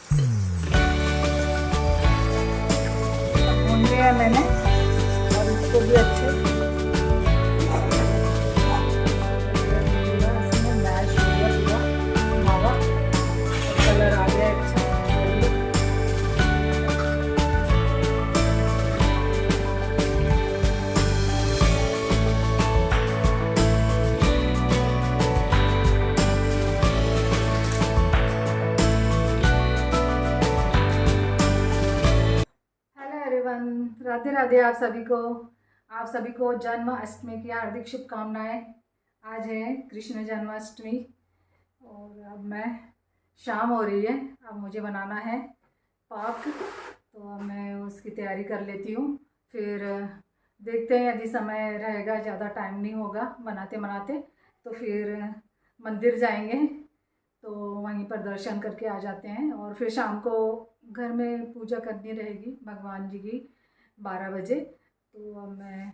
भून लिया मैंने और इसको भी अच्छे इसमें मैश हो गया पूरा मावा, कलर आ गया अच्छा। राधे राधे आप सभी को जन्माष्टमी की हार्दिक शुभकामनाएं। आज है कृष्ण जन्माष्टमी और अब मैं शाम हो रही है, अब मुझे बनाना है पाक, तो अब मैं उसकी तैयारी कर लेती हूँ। फिर देखते हैं, यदि समय रहेगा, ज़्यादा टाइम नहीं होगा बनाते बनाते, तो फिर मंदिर जाएंगे, तो वहीं पर दर्शन करके आ जाते हैं। और फिर शाम को घर में पूजा करनी रहेगी भगवान जी की 12 बजे। तो अब मैं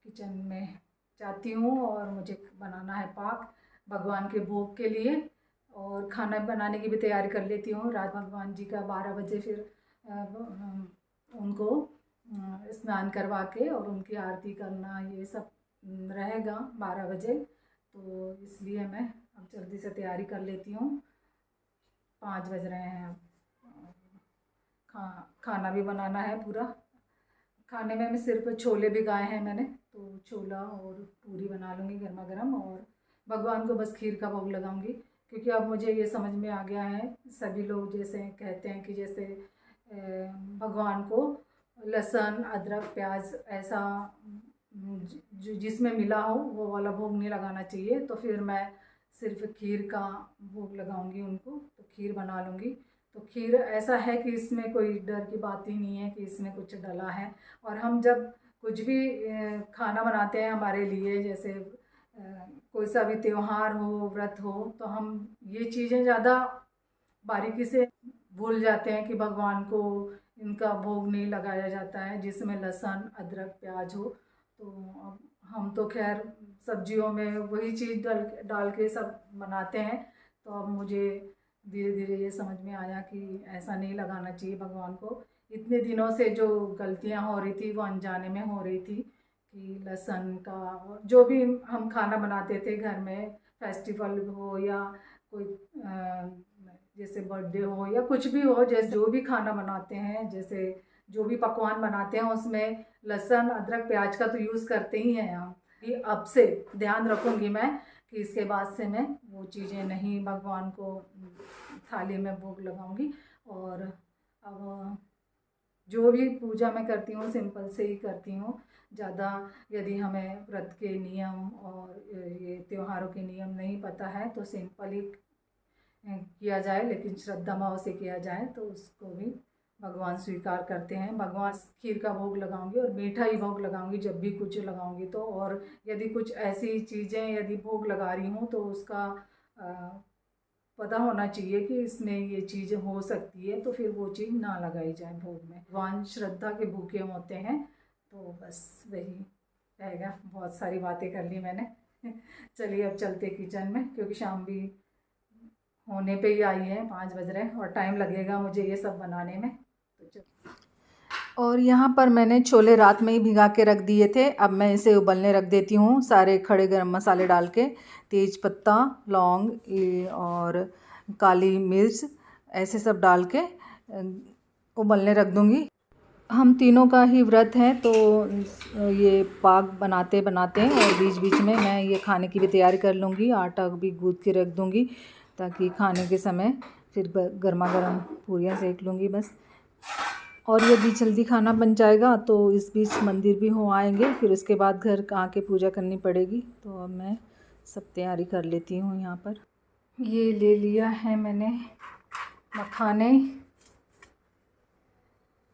किचन में जाती हूँ और मुझे बनाना है पाक भगवान के भोग के लिए, और खाना बनाने की भी तैयारी कर लेती हूँ। रात भगवान जी का 12 बजे फिर उनको स्नान करवा के और उनकी आरती करना, ये सब रहेगा 12 बजे। तो इसलिए मैं अब जल्दी से तैयारी कर लेती हूँ। 5 बज रहे हैं अब। खाना भी बनाना है पूरा। खाने में मैं सिर्फ छोले भिगाए हैं मैंने, तो छोला और पूरी बना लूँगी गर्मा गर्म, और भगवान को बस खीर का भोग लगाऊंगी। क्योंकि अब मुझे ये समझ में आ गया है, सभी लोग जैसे कहते हैं कि जैसे भगवान को लहसुन अदरक प्याज ऐसा जिसमें मिला हो वो वाला भोग नहीं लगाना चाहिए। तो फिर मैं सिर्फ खीर का भोग लगाऊंगी उनको, तो खीर बना लूँगी। तो खीर ऐसा है कि इसमें कोई डर की बात ही नहीं है कि इसमें कुछ डला है। और हम जब कुछ भी खाना बनाते हैं हमारे लिए, जैसे कोई सा भी त्यौहार हो, व्रत हो, तो हम ये चीज़ें ज़्यादा बारीकी से भूल जाते हैं कि भगवान को इनका भोग नहीं लगाया जाता है जिसमें लहसुन अदरक प्याज हो। तो अब हम तो खैर सब्जियों में वही चीज़ डाल के सब बनाते हैं। तो अब मुझे धीरे धीरे ये समझ में आया कि ऐसा नहीं लगाना चाहिए भगवान को। इतने दिनों से जो गलतियां हो रही थी वो अनजाने में हो रही थी, कि लहसुन का जो भी हम खाना बनाते थे घर में, फेस्टिवल हो या कोई जैसे बर्थडे हो या कुछ भी हो, जैसे जो भी खाना बनाते हैं, जैसे जो भी पकवान बनाते हैं उसमें लहसुन अदरक प्याज का तो यूज़ करते ही हैं हम। ये अब से ध्यान रखूँगी मैं कि इसके बाद से मैं वो चीज़ें नहीं भगवान को थाली में भोग लगाऊंगी। और अब जो भी पूजा मैं करती हूँ सिंपल से ही करती हूँ। ज़्यादा यदि हमें व्रत के नियम और ये त्योहारों के नियम नहीं पता है तो सिंपल ही किया जाए, लेकिन श्रद्धा भाव से किया जाए तो उसको भी भगवान स्वीकार करते हैं। भगवान खीर का भोग लगाऊंगी और मीठा ही भोग लगाऊंगी जब भी कुछ लगाऊंगी तो। और यदि कुछ ऐसी चीज़ें यदि भोग लगा रही हूँ तो उसका पता होना चाहिए कि इसमें ये चीज़ हो सकती है, तो फिर वो चीज़ ना लगाई जाए भोग में। भगवान श्रद्धा के भूखे होते हैं। तो बस वही रहेगा। बहुत सारी बातें कर ली मैंने। चलिए अब चलते किचन में, क्योंकि शाम भी होने पे ही आई है, 5 बज रहे हैं और टाइम लगेगा मुझे ये सब बनाने में। तो और यहाँ पर मैंने छोले रात में ही भिगा के रख दिए थे। अब मैं इसे उबलने रख देती हूँ, सारे खड़े गरम मसाले डाल के, तेज पत्ता लौंग और काली मिर्च ऐसे सब डाल के उबलने रख दूँगी। हम तीनों का ही व्रत है, तो ये पाक बनाते बनाते और बीच बीच में मैं ये खाने की भी तैयारी कर लूँगी। आटा भी गूँथ के रख दूँगी ताकि खाने के समय फिर गर्मा गर्म पूरियाँ सेक लूँगी बस। और यदि जल्दी खाना बन जाएगा तो इस बीच मंदिर भी हो आएंगे, फिर उसके बाद घर आके पूजा करनी पड़ेगी। तो अब मैं सब तैयारी कर लेती हूँ। यहाँ पर ये ले लिया है मैंने मखाने,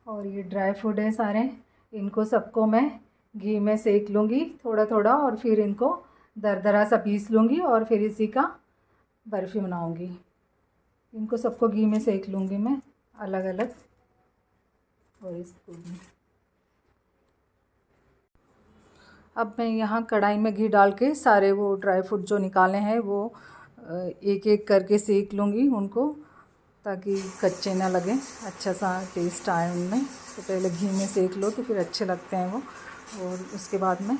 और ये ड्राई फ्रूट है सारे। इनको सबको मैं घी में सेक लूँगी थोड़ा थोड़ा, और फिर इनको दरदरा सा पीस लूँगी और फिर इसी का बर्फ़ी बनाऊँगी। इनको सबको घी में सेक लूँगी मैं अलग अलग। और इसको भी अब मैं यहाँ कढ़ाई में घी डाल के सारे वो ड्राई फ्रूट जो निकाले हैं वो एक एक करके सेक लूँगी उनको। ताकि कच्चे ना लगें, अच्छा सा टेस्ट आए उनमें। तो पहले घी में सेक लो तो फिर अच्छे लगते हैं वो। और उसके बाद में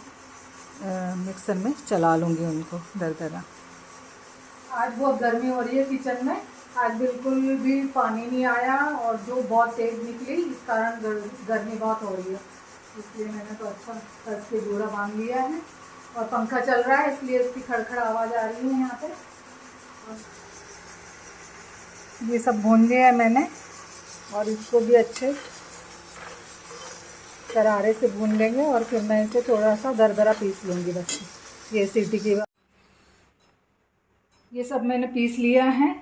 मिक्सर में चला लूँगी उनको दरदरा। आज बहुत गर्मी हो रही है किचन में, आज बिल्कुल भी पानी नहीं आया और जो बहुत तेज़ निकली, इस कारण गर्मी बहुत हो रही है। इसलिए मैंने तो अच्छा कस के जोड़ा बांध लिया है और पंखा चल रहा है, इसलिए इसकी खड़खड़ आवाज़ आ रही है यहाँ पे। ये सब भून लिया है मैंने और इसको भी अच्छे करारे से भून लेंगे और फिर मैं इसे थोड़ा सा दरदरा पीस लूँगी बस। ये सीटी की ये सब मैंने पीस लिया है,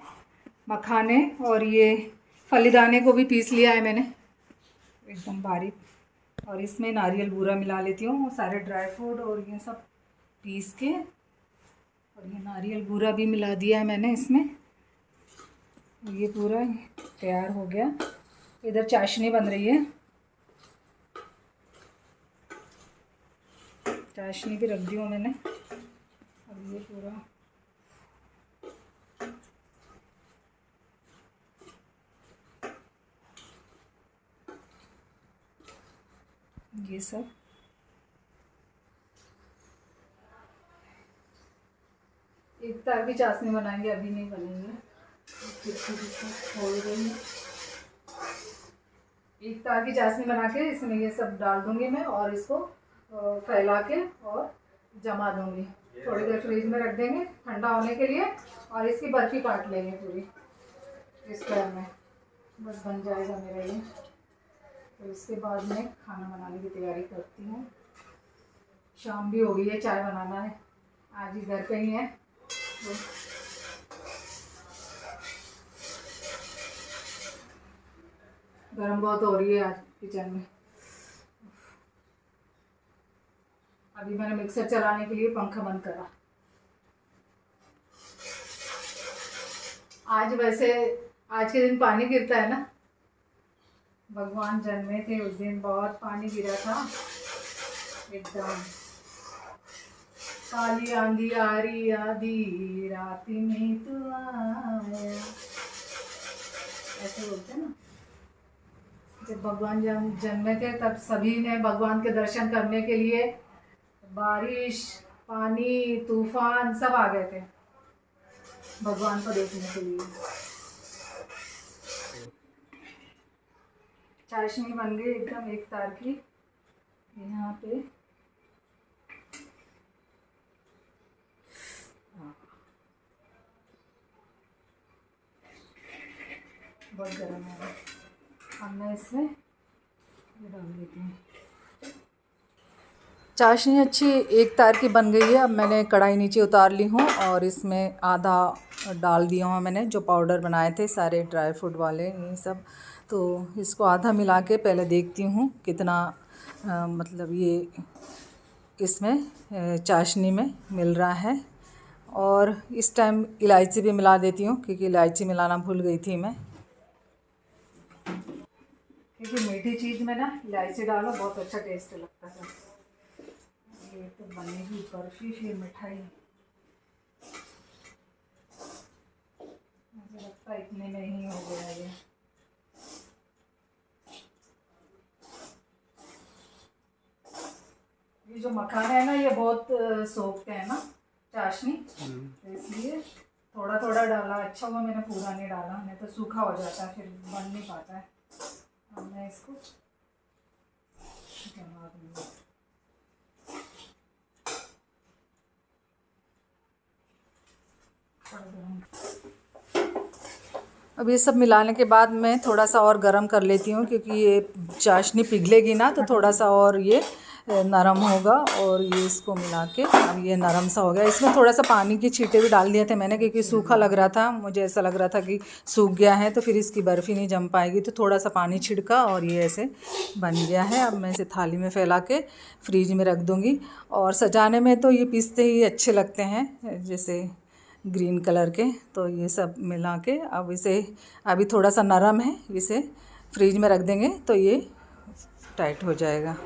मखाने और ये फलीदाने को भी पीस लिया है मैंने एकदम बारीक। और इसमें नारियल बूरा मिला लेती हूँ, सारे ड्राई फ्रूट और ये सब पीस के। और ये नारियल बूरा भी मिला दिया है मैंने इसमें। ये पूरा तैयार हो गया। इधर चाशनी बन रही है, चाशनी भी रख दी हूँ मैंने। अब ये पूरा ये सब एक तार की चाशनी बनाएंगे, अभी नहीं बनेंगे। एक तार की चाशनी बना के इसमें ये सब डाल दूंगी मैं और इसको फैला के और जमा दूंगी। थोड़ी देर फ्रिज में रख देंगे ठंडा होने के लिए और इसकी बर्फ़ी काट लेंगे पूरी इस टाइम में। बस बन जाएगा मेरा ये। तो इसके बाद मैं खाना बनाने की तैयारी करती हूँ। शाम भी हो गई है, चाय बनाना है, आज ही घर पे ही है। तो गर्म बहुत हो रही है आज किचन में। अभी मैंने मिक्सर चलाने के लिए पंखा बंद करा। आज वैसे आज के दिन पानी गिरता है ना, भगवान जन्मे थे उस दिन बहुत पानी गिरा था एकदम। काली आंधी आरी आधी रात में तू आया, ऐसे बोलते हैं ना। जब भगवान जन्मे थे तब सभी ने भगवान के दर्शन करने के लिए, बारिश पानी तूफान सब आ गए थे भगवान को देखने के लिए। चाशनी बन गई एकदम एक तार की। यहाँ पे बहुत गर्म है। अब मैं इसमें ये डाल देती हूँ। चाशनी अच्छी एक तार की बन गई है। अब मैंने कढ़ाई नीचे उतार ली हूँ और इसमें आधा डाल दिया हूँ मैंने, जो पाउडर बनाए थे सारे ड्राई फ्रूट वाले ये सब। तो इसको आधा मिला के पहले देखती हूँ कितना मतलब ये इसमें चाशनी में मिल रहा है। और इस टाइम इलायची भी मिला देती हूँ, क्योंकि इलायची मिलाना भूल गई थी मैं। क्योंकि मीठी चीज़ में ना इलायची डालो बहुत अच्छा टेस्ट लगता है। ये तो बनेगी बर्फी फिर मिठाई। मुझे लगता है इतने में ही हो गया ये। ये जो मखाना है ना ये बहुत सोखते हैं ना चाशनी, तो इसलिए थोड़ा थोड़ा डाला। अच्छा हुआ मैंने पूरा नहीं डाला, नहीं तो सूखा हो जाता है फिर बन नहीं पाता है। अब मैं इसको जमा दूँगी। अब ये सब मिलाने के बाद मैं थोड़ा सा और गरम कर लेती हूँ, क्योंकि ये चाशनी पिघलेगी ना तो थोड़ा सा और ये नरम होगा। और ये इसको मिला के अब ये नरम सा हो गया। इसमें थोड़ा सा पानी की छींटे भी डाल दिए थे मैंने, क्योंकि सूखा लग रहा था मुझे, ऐसा लग रहा था कि सूख गया है तो फिर इसकी बर्फ़ी नहीं जम पाएगी। तो थोड़ा सा पानी छिड़का और ये ऐसे बन गया है। अब मैं इसे थाली में फैला के फ्रीज में रख दूँगी। और सजाने में तो ये पीसते ही अच्छे लगते हैं, जैसे ग्रीन कलर के। तो ये सब मिला के अब इसे, अभी थोड़ा सा नरम है, इसे फ्रीज में रख देंगे तो ये टाइट हो जाएगा।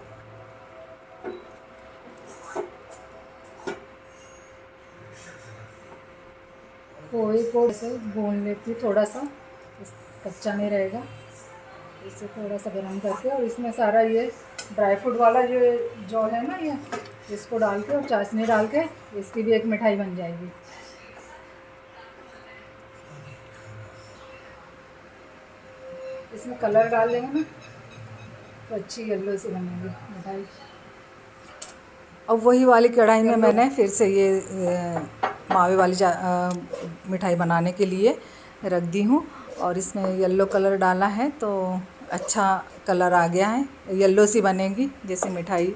पोहे को ऐसे भून लेती हूँ थोड़ा सा, कच्चा नहीं रहेगा। इसे थोड़ा सा गर्म करके और इसमें सारा ये ड्राई फ्रूट वाला जो है ना, ये इसको डाल के और चाशनी डाल के इसकी भी एक मिठाई बन जाएगी। इसमें कलर डाल देंगे ना तो अच्छी येलो सी बनेगी मिठाई। अब वही वाली कढ़ाई में मैंने फिर से ये मावे वाली मिठाई बनाने के लिए रख दी हूँ और इसमें येलो कलर डाला है तो अच्छा कलर आ गया है, येलो सी बनेगी जैसे मिठाई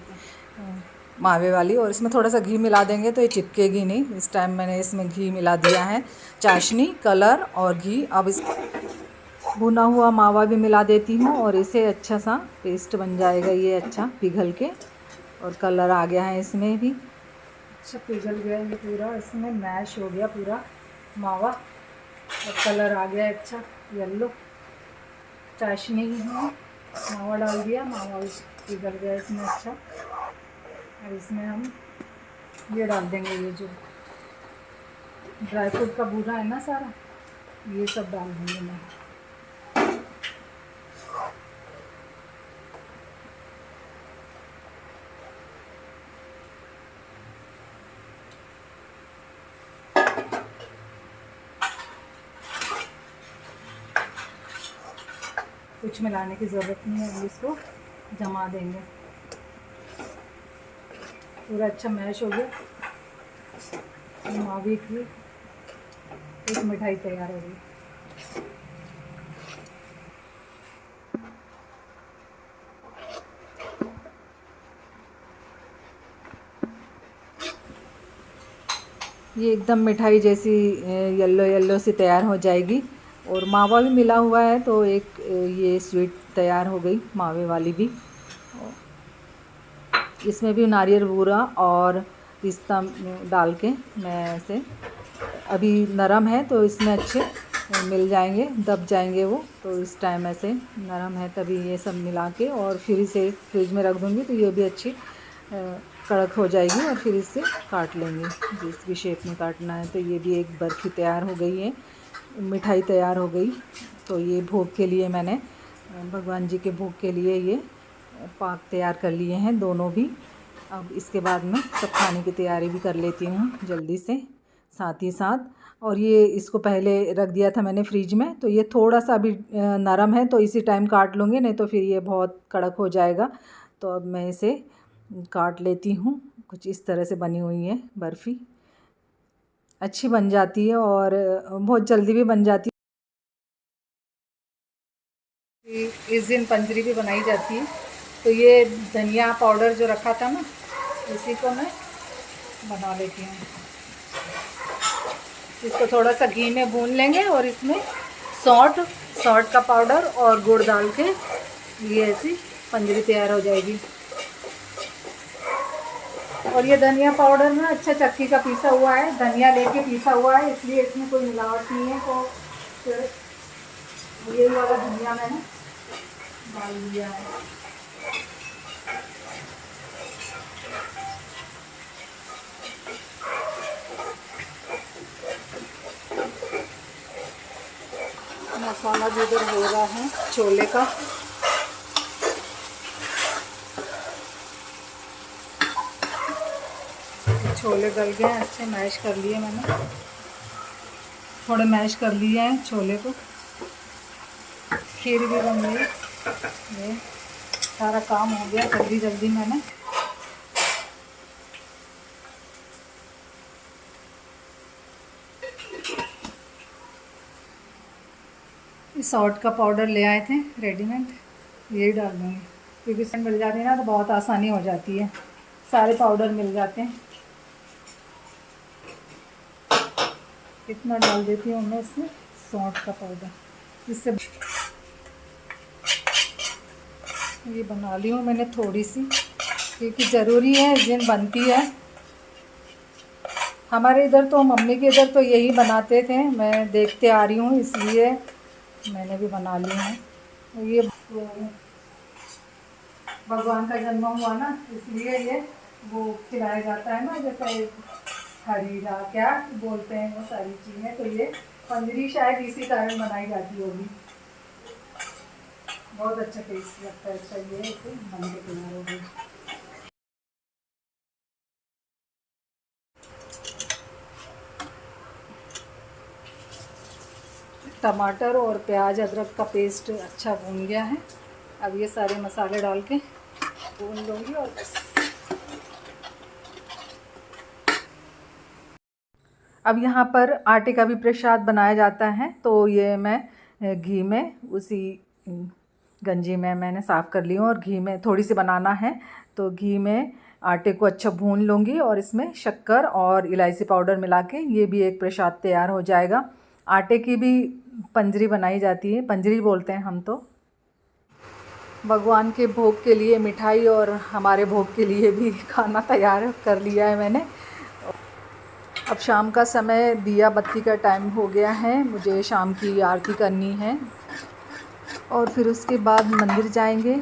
मावे वाली। और इसमें थोड़ा सा घी मिला देंगे तो ये चिपकेगी नहीं। इस टाइम मैंने इसमें घी मिला दिया है, चाशनी, कलर और घी। अब इस भुना हुआ मावा भी मिला देती हूँ और इसे अच्छा सा पेस्ट बन जाएगा ये, अच्छा पिघल के। और कलर आ गया है इसमें भी, अच्छा पिघल गया ये पूरा, इसमें मैश हो गया पूरा मावा और कलर आ गया अच्छा येलो। चाशनी में मावा डाल दिया, मावा पिघल गया इसमें अच्छा। और इसमें हम ये डाल देंगे, ये जो ड्राई फ्रूट का बूरा है ना सारा, ये सब डाल देंगे मैं। कुछ मिलाने की ज़रूरत नहीं है, इसको जमा देंगे। पूरा अच्छा मैश हो गया, मावे की एक मिठाई तैयार हो गई। ये एकदम मिठाई जैसी येलो येलो सी तैयार हो जाएगी और मावा भी मिला हुआ है तो एक ये स्वीट तैयार हो गई मावे वाली भी। इसमें भी नारियल बूरा और पिस्ता डाल के मैं ऐसे, अभी नरम है तो इसमें अच्छे मिल जाएंगे, दब जाएंगे वो। तो इस टाइम ऐसे नरम है तभी ये सब मिला के और फिर इसे फ्रिज में रख दूँगी तो ये भी अच्छी कड़क हो जाएगी। और फिर इससे काट लेंगे जिस भी शेप में काटना है। तो ये भी एक बर्फ़ी तैयार हो गई है, मिठाई तैयार हो गई। तो ये भोग के लिए मैंने, भगवान जी के भोग के लिए ये पाक तैयार कर लिए हैं दोनों भी। अब इसके बाद में सब खाने की तैयारी भी कर लेती हूँ जल्दी से साथ ही साथ। और ये इसको पहले रख दिया था मैंने फ्रिज में, तो ये थोड़ा सा अभी नरम है तो इसी टाइम काट लूँगी, नहीं तो फिर ये बहुत कड़क हो जाएगा। तो अब मैं इसे काट लेती हूँ। कुछ इस तरह से बनी हुई है बर्फ़ी, अच्छी बन जाती है और बहुत जल्दी भी बन जाती है। इस दिन पंजरी भी बनाई जाती है। तो ये धनिया पाउडर जो रखा था ना, उसी को मैं बना लेती हूँ। इसको थोड़ा सा घी में भून लेंगे और इसमें सौंठ का पाउडर और गुड़ डाल के ये ऐसी पंजरी तैयार हो जाएगी। और ये धनिया पाउडर ना अच्छा चक्की का पीसा हुआ है, धनिया लेके पीसा हुआ है, इसलिए इसमें कोई मिलावट नहीं है। तो फिर ये वाला धनिया मैंने डाल दिया है। मसाला भी इधर हो रहा है छोले का। छोले गल गए हैं, अच्छे मैश कर लिए मैंने, थोड़े मैश कर लिए हैं छोले को। खीर भी बन गई, ये सारा काम हो गया जल्दी जल्दी मैंने। सौंठ का पाउडर ले आए थे रेडीमेड, यही डाल दूँगी क्योंकि इसमें मिल जाती है ना तो बहुत आसानी हो जाती है, सारे पाउडर मिल जाते हैं। इतना डाल देती हूँ मैं इसमें सौंठ का पाउडर, इससे ये बना ली हूँ मैंने थोड़ी सी, क्योंकि ज़रूरी है इस दिन बनती है। हमारे इधर तो, मम्मी के इधर तो यही बनाते थे, मैं देखते आ रही हूँ इसलिए मैंने भी बना ली है। ये भगवान का जन्म हुआ ना, इसलिए ये वो खिलाया जाता है ना, जैसे हरीरा क्या बोलते हैं वो सारी चीज़ें। तो ये पंजरी शायद इसी कारण बनाई जाती होगी। बहुत अच्छा टेस्ट लगता है। चाहिए इसे बन के तैयार हो गई। टमाटर और प्याज अदरक का पेस्ट अच्छा भून गया है। अब ये सारे मसाले डाल के भून लूँगी और बस। अब यहाँ पर आटे का भी प्रसाद बनाया जाता है, तो ये मैं घी में उसी गंजी में मैंने साफ़ कर ली हूँ और घी में थोड़ी सी बनाना है, तो घी में आटे को अच्छा भून लूँगी और इसमें शक्कर और इलायची पाउडर मिला के ये भी एक प्रसाद तैयार हो जाएगा। आटे की भी पंजरी बनाई जाती है, पंजरी बोलते हैं हम तो। भगवान के भोग के लिए मिठाई और हमारे भोग के लिए भी खाना तैयार कर लिया है मैंने। अब शाम का समय, दिया बत्ती का टाइम हो गया है, मुझे शाम की आरती करनी है और फिर उसके बाद मंदिर जाएंगे।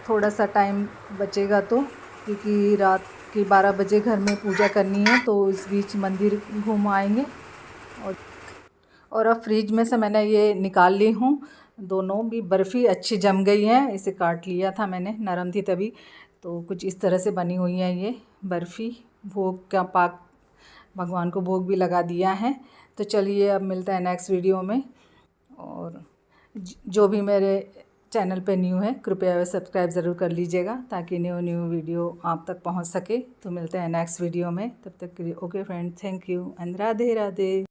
थोड़ा सा टाइम बचेगा तो, क्योंकि रात के 12 बजे घर में पूजा करनी है, तो इस बीच मंदिर घूम आएंगे। और अब फ्रिज में से मैंने ये निकाल ली हूँ, दोनों भी बर्फ़ी अच्छी जम गई हैं। इसे काट लिया था मैंने, नरम थी तभी। तो कुछ इस तरह से बनी हुई है ये बर्फ़ी। भोग का पाक, भगवान को भोग भी लगा दिया है। तो चलिए अब मिलता है नेक्स्ट वीडियो में। और जो भी मेरे चैनल पे न्यू है, कृपया सब्सक्राइब ज़रूर कर लीजिएगा, ताकि न्यू वीडियो आप तक पहुंच सके। तो मिलते हैं नेक्स्ट वीडियो में, तब तक के लिए okay friend, thank you and Radhe Radhe.